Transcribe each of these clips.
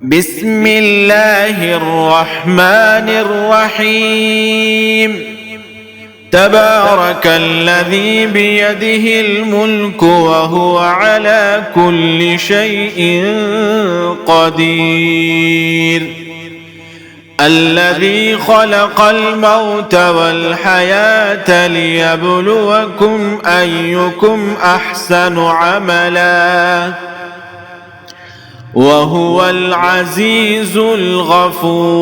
بسم الله الرحمن الرحيم تبارك الذي بيده الملك وهو على كل شيء قدير الذي خلق الموت والحياة ليبلوكم أيكم أحسن عملا وهو العزيز الغفور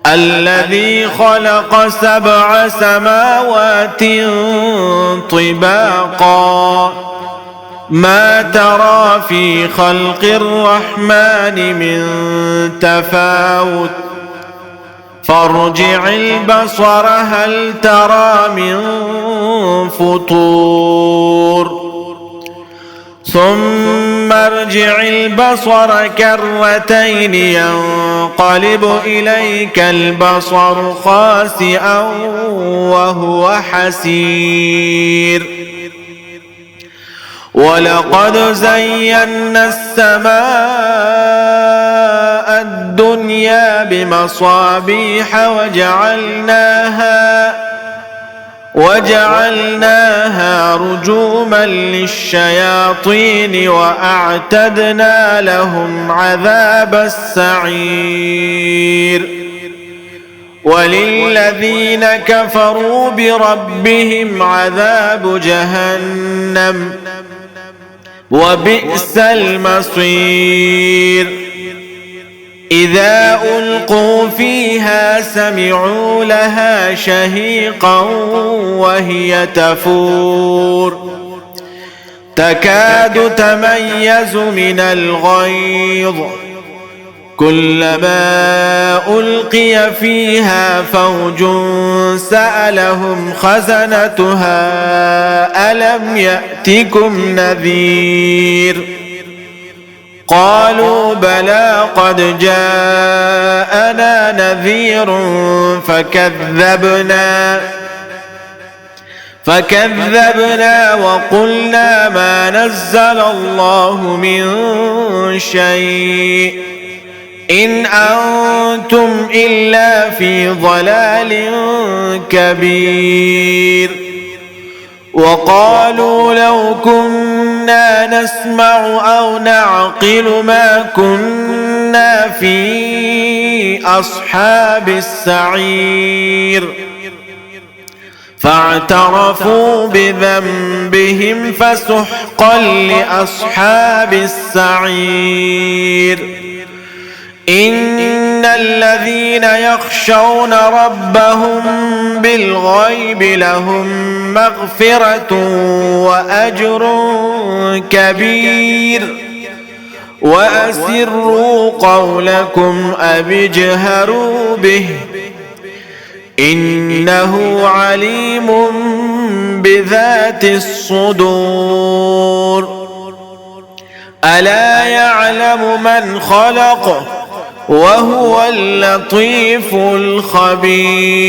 الذي خلق 7 سماوات طباقا ما ترى في خلق الرحمن من تفاوت فارجع البصر هل ترى من فطور ثم ارجع البصر كرتين ينقلب إليك البصر خاسئا وهو حسير ولقد زينا السماء الدنيا بمصابيح وجعلناها رجوما للشياطين وأعتدنا لهم عذاب السعير وللذين كفروا بربهم عذاب جهنم وبئس المصير إذا ألقوا فيها سمعوا لها شهيقا وهي تفور تكاد تميز من الغيظ كلما ألقي فيها فوج سألهم خزنتها ألم يأتكم نذير قالوا بلى قد جاءنا نذير فكذبنا وقلنا ما نزل الله من شيء إن أنتم إلا في ضلال كبير وقالوا لو كنا نسمع أو نعقل ما كنا في أصحاب السعير فاعترفوا بذنبهم فسحقا لأصحاب السعير إن الذين يخشون ربهم بالغيب لهم مغفرة وأجر كبير وأسروا قولكم أو اجهروا به إنه عليم بذات الصدور ألا يعلم من خلق وهو اللطيف الخبير